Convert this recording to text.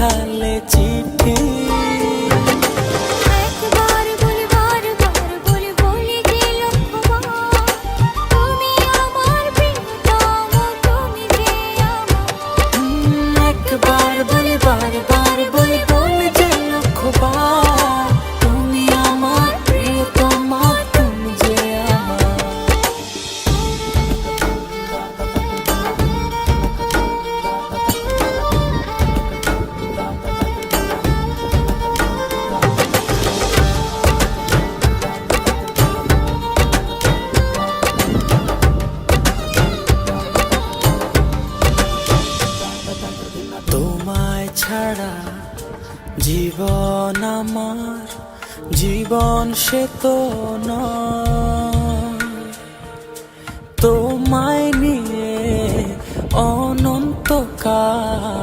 পাঠালে চিঠি। একবার বলি বারবার বলি বলি যে লক্ষ্যবার, তুমি আমার প্রিয়তম, তুমি যে আমার। একবার বলি বারবার বলি বলি যে লক্ষ্যবার, তুমি আমার প্রিয়তমা, তুমি যে আমার। তোমায় ছাড়া জীবন আমার, জীবন সে তো নয়। তোমায় নিয়ে অনন্তকাল